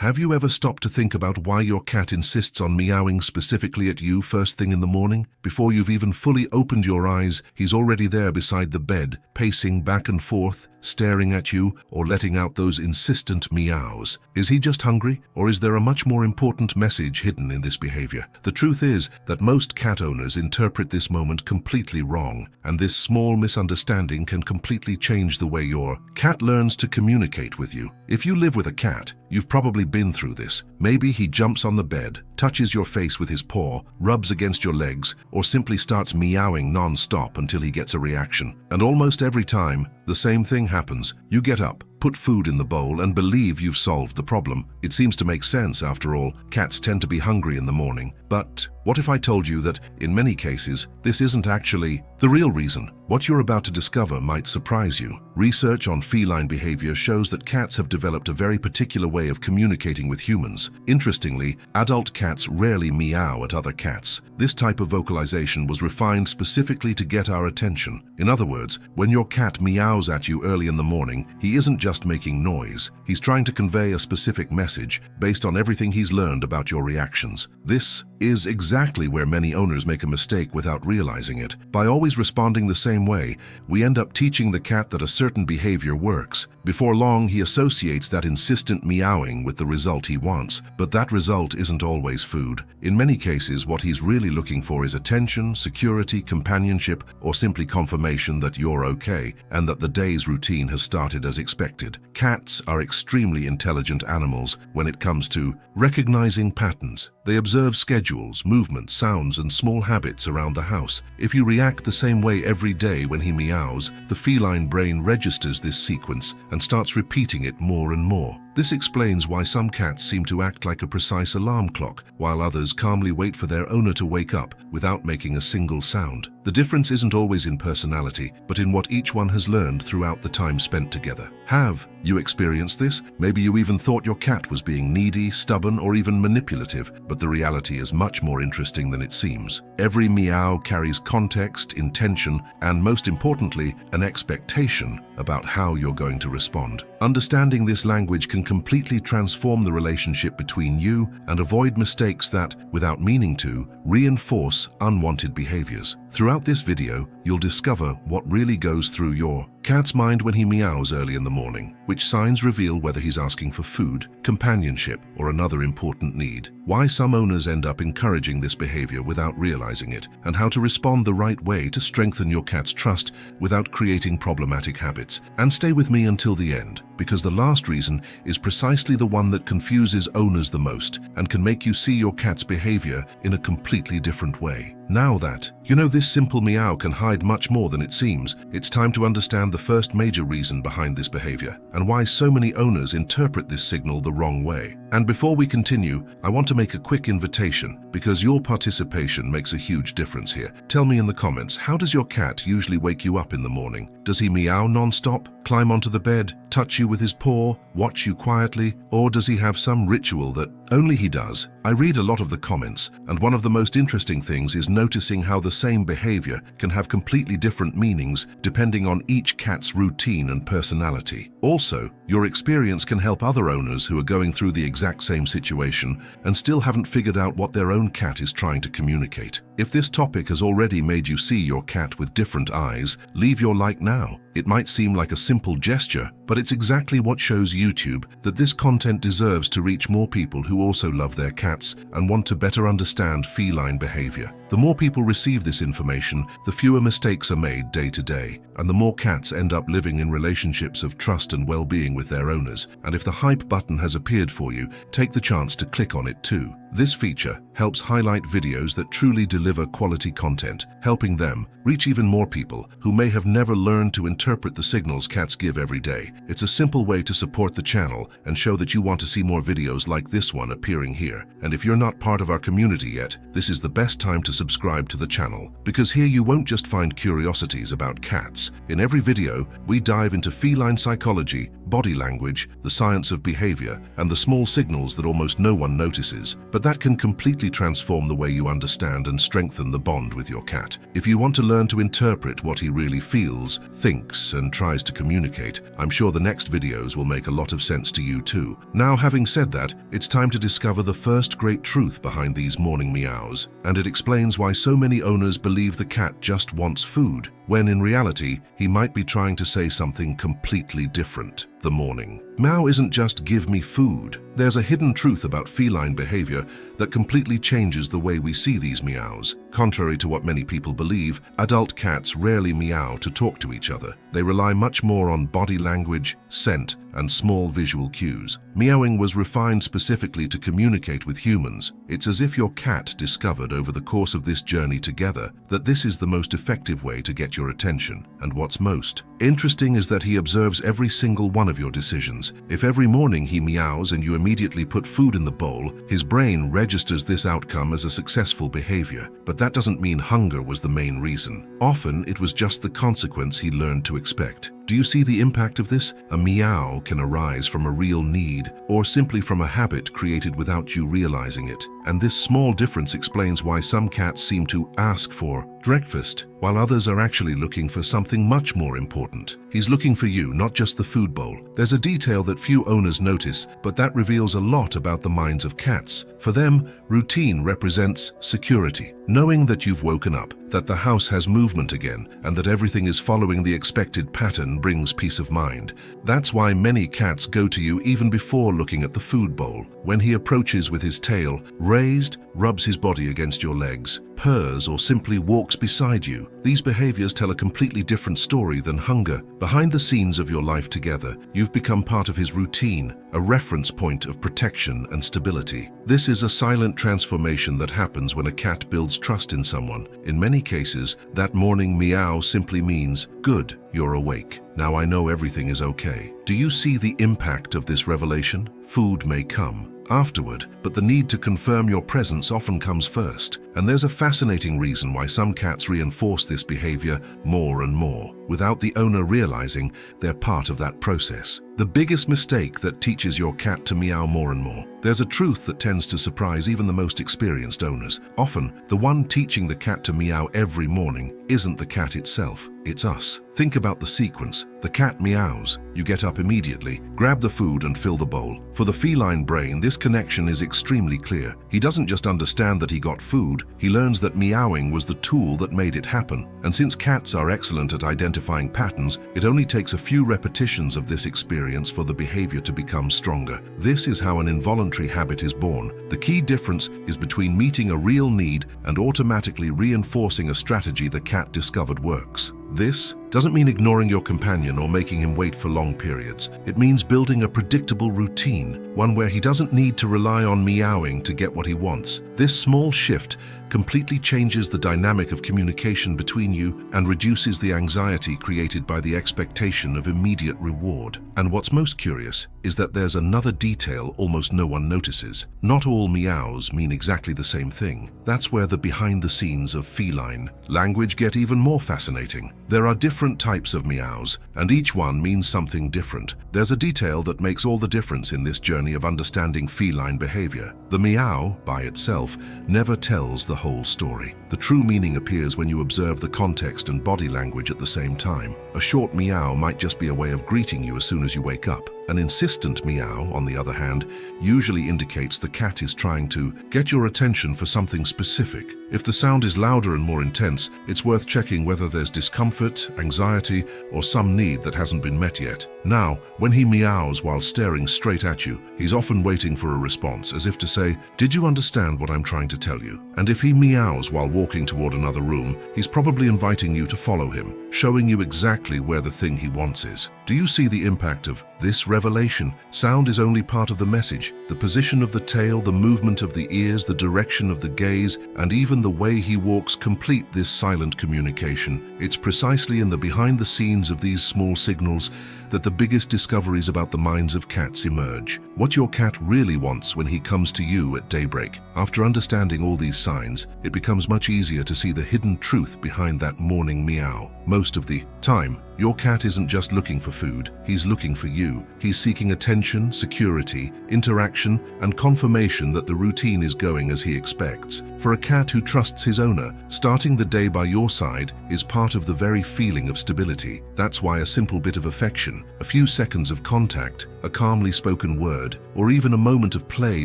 Have you ever stopped to think about why your cat insists on meowing specifically at you first thing in the morning? Before you've even fully opened your eyes, he's already there beside the bed, pacing back and forth, staring at you, or letting out those insistent meows. Is he just hungry, or is there a much more important message hidden in this behavior? The truth is that most cat owners interpret this moment completely wrong, and this small misunderstanding can completely change the way your cat learns to communicate with you. If you live with a cat, you've probably been through this. Maybe he jumps on the bed, touches your face with his paw, rubs against your legs, or simply starts meowing non-stop until he gets a reaction. And almost every time, the same thing happens. You get up, put food in the bowl, and believe you've solved the problem. It seems to make sense, after all. Cats tend to be hungry in the morning. But what if I told you that, in many cases, this isn't actually the real reason? What you're about to discover might surprise you. Research on feline behavior shows that cats have developed a very particular way of communicating with humans. Interestingly, adult cats rarely meow at other cats. This type of vocalization was refined specifically to get our attention. In other words, when your cat meows at you early in the morning, he isn't just making noise. He's trying to convey a specific message based on everything he's learned about your reactions. This is exactly where many owners make a mistake without realizing it. By always responding the same way, we end up teaching the cat that a certain behavior works. Before long, he associates that insistent meowing with the result he wants, but that result isn't always food. In many cases, what he's really looking for is attention, security, companionship, or simply confirmation that you're okay and that the day's routine has started as expected. Cats are extremely intelligent animals when it comes to recognizing patterns. They observe schedules, movements, sounds, and small habits around the house. If you react the same way every day when he meows, the feline brain registers this sequence and starts repeating it more and more. This explains why some cats seem to act like a precise alarm clock, while others calmly wait for their owner to wake up without making a single sound. The difference isn't always in personality, but in what each one has learned throughout the time spent together. Have you experienced this? Maybe you even thought your cat was being needy, stubborn, or even manipulative, but the reality is much more interesting than it seems. Every meow carries context, intention, and most importantly, an expectation about how you're going to respond. Understanding this language can completely transform the relationship between you and avoid mistakes that, without meaning to, reinforce unwanted behaviors. Throughout this video, you'll discover what really goes through your cat's mind when he meows early in the morning, which signs reveal whether he's asking for food, companionship, or another important need, why some owners end up encouraging this behavior without realizing it, and how to respond the right way to strengthen your cat's trust without creating problematic habits. And stay with me until the end, because the last reason is precisely the one that confuses owners the most and can make you see your cat's behavior in a completely different way. Now that you know this simple meow can hide much more than it seems, it's time to understand the first major reason behind this behavior and why so many owners interpret this signal the wrong way. And before we continue, I want to make a quick invitation, because your participation makes a huge difference here. Tell me in the comments, how does your cat usually wake you up in the morning? Does he meow non-stop, climb onto the bed, touch you with his paw, watch you quietly, or does he have some ritual that only he does? I read a lot of the comments, and one of the most interesting things is noticing how the same behavior can have completely different meanings depending on each cat's routine and personality. Also, your experience can help other owners who are going through the exact same situation and still haven't figured out what their own cat is trying to communicate. If this topic has already made you see your cat with different eyes, leave your like now. It might seem like a simple gesture, but it's exactly what shows YouTube that this content deserves to reach more people who also love their cats and want to better understand feline behavior. The more people receive this information, the fewer mistakes are made day to day, and the more cats end up living in relationships of trust and well-being with their owners. And if the hype button has appeared for you, take the chance to click on it too. This feature helps highlight videos that truly deliver quality content, helping them reach even more people who may have never learned to interpret the signals cats give every day. It's a simple way to support the channel and show that you want to see more videos like this one appearing here. And if you're not part of our community yet, this is the best time to subscribe to the channel, because here you won't just find curiosities about cats. In every video, we dive into feline psychology, body language, the science of behavior, and the small signals that almost no one notices, but that can completely transform the way you understand and strengthen the bond with your cat. If you want to learn to interpret what he really feels, thinks, and tries to communicate, I'm sure the next videos will make a lot of sense to you too. Now, having said that, it's time to discover the first great truth behind these morning meows, and it explains why so many owners believe the cat just wants food, when in reality, he might be trying to say something completely different. The morning meow isn't just "give me food." There's a hidden truth about feline behavior that completely changes the way we see these meows. Contrary to what many people believe, adult cats rarely meow to talk to each other. They rely much more on body language, scent, and small visual cues. Meowing was refined specifically to communicate with humans. It's as if your cat discovered over the course of this journey together that this is the most effective way to get your attention. And what's most interesting is that he observes every single one of your decisions. If every morning he meows and you immediately put food in the bowl, his brain registers this outcome as a successful behavior. But that doesn't mean hunger was the main reason. Often, it was just the consequence he learned to expect. Do you see the impact of this? A meow can arise from a real need or simply from a habit created without you realizing it. And this small difference explains why some cats seem to ask for breakfast, while others are actually looking for something much more important. He's looking for you, not just the food bowl. There's a detail that few owners notice, but that reveals a lot about the minds of cats. For them, routine represents security. Knowing that you've woken up, that the house has movement again, and that everything is following the expected pattern brings peace of mind. That's why many cats go to you even before looking at the food bowl. When he approaches with his tail raised, rubs his body against your legs, purrs, or simply walks beside you, these behaviors tell a completely different story than hunger. Behind the scenes of your life together, you've become part of his routine, a reference point of protection and stability. This is a silent transformation that happens when a cat builds trust in someone. In many cases, that morning meow simply means, "Good, you're awake. Now I know everything is okay." Do you see the impact of this revelation? Food may come afterward, but the need to confirm your presence often comes first. And there's a fascinating reason why some cats reinforce this behavior more and more, without the owner realizing they're part of that process. The biggest mistake that teaches your cat to meow more and more. There's a truth that tends to surprise even the most experienced owners. Often, the one teaching the cat to meow every morning isn't the cat itself, it's us. Think about the sequence. The cat meows. You get up immediately, grab the food and fill the bowl. For the feline brain, this connection is extremely clear. He doesn't just understand that he got food, he learns that meowing was the tool that made it happen. And since cats are excellent at identifying patterns, it only takes a few repetitions of this experience for the behavior to become stronger. This is how an involuntary habit is born. The key difference is between meeting a real need and automatically reinforcing a strategy the cat discovered works. This doesn't mean ignoring your companion or making him wait for long periods. It means building a predictable routine, one where he doesn't need to rely on meowing to get what he wants. This small shift completely changes the dynamic of communication between you and reduces the anxiety created by the expectation of immediate reward. And what's most curious is that there's another detail almost no one notices. Not all meows mean exactly the same thing. That's where the behind the scenes of feline language get even more fascinating. There are different types of meows, and each one means something different. There's a detail that makes all the difference in this journey of understanding feline behavior. The meow, by itself, never tells the whole story. The true meaning appears when you observe the context and body language at the same time. A short meow might just be a way of greeting you as soon as you wake up. An insistent meow, on the other hand, usually indicates the cat is trying to get your attention for something specific. If the sound is louder and more intense, it's worth checking whether there's discomfort, anxiety, or some need that hasn't been met yet. Now, when he meows while staring straight at you, he's often waiting for a response, as if to say, "Did you understand what I'm trying to tell you?" And if he meows while walking toward another room, he's probably inviting you to follow him, showing you exactly where the thing he wants is. Do you see the impact of this revelation? Sound is only part of the message. The position of the tail, the movement of the ears, the direction of the gaze, and even the way he walks complete this silent communication. It's precisely in the behind the scenes of these small signals that the biggest discoveries about the minds of cats emerge. What your cat really wants when he comes to you at daybreak. After understanding all these signs, it becomes much easier to see the hidden truth behind that morning meow. Most of the time, your cat isn't just looking for food, he's looking for you. He's seeking attention, security, interaction, and confirmation that the routine is going as he expects. For a cat who trusts his owner, starting the day by your side is part of the very feeling of stability. That's why a simple bit of affection, a few seconds of contact, a calmly spoken word, or even a moment of play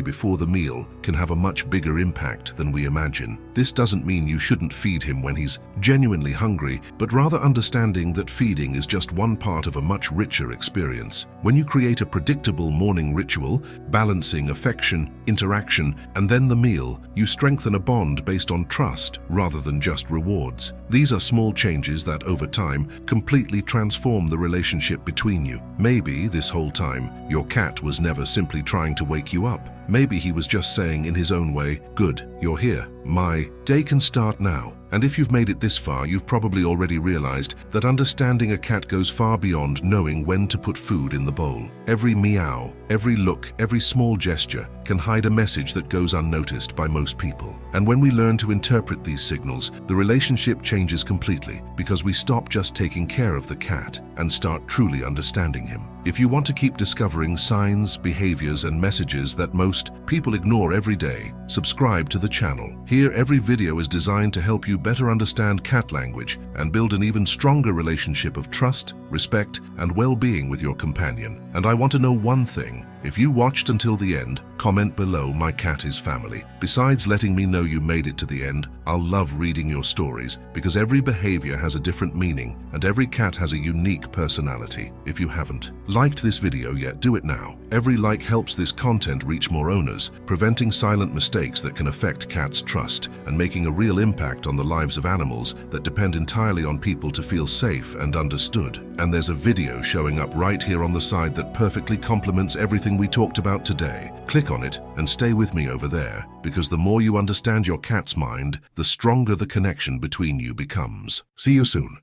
before the meal can have a much bigger impact than we imagine. This doesn't mean you shouldn't feed him when he's genuinely hungry, but rather understanding that feeding is just one part of a much richer experience. When you create a predictable morning ritual, balancing affection, interaction, and then the meal, you strengthen a bond based on trust rather than just rewards. These are small changes that, over time, completely transform the relationship between you. Maybe this whole time, your cat was never simply trying to wake you up. Maybe he was just saying in his own way, "Good, you're here. My day can start now." And if you've made it this far, you've probably already realized that understanding a cat goes far beyond knowing when to put food in the bowl. Every meow, every look, every small gesture can hide a message that goes unnoticed by most people. And when we learn to interpret these signals, the relationship changes completely, because we stop just taking care of the cat and start truly understanding him. If you want to keep discovering signs, behaviors, and messages that most people ignore every day, subscribe to the channel. Here, every video is designed to help you better understand cat language and build an even stronger relationship of trust, respect, and well-being with your companion. And I want to know one thing. If you watched until the end, comment below "My cat is family." Besides letting me know you made it to the end, I'll love reading your stories, because every behavior has a different meaning and every cat has a unique personality. If you haven't liked this video yet, do it now. Every like helps this content reach more owners, preventing silent mistakes that can affect cats' trust and making a real impact on the lives of animals that depend entirely on people to feel safe and understood. And there's a video showing up right here on the side that perfectly complements everything we talked about today. Click on it and stay with me over there, because the more you understand your cat's mind, the stronger the connection between you becomes. See you soon.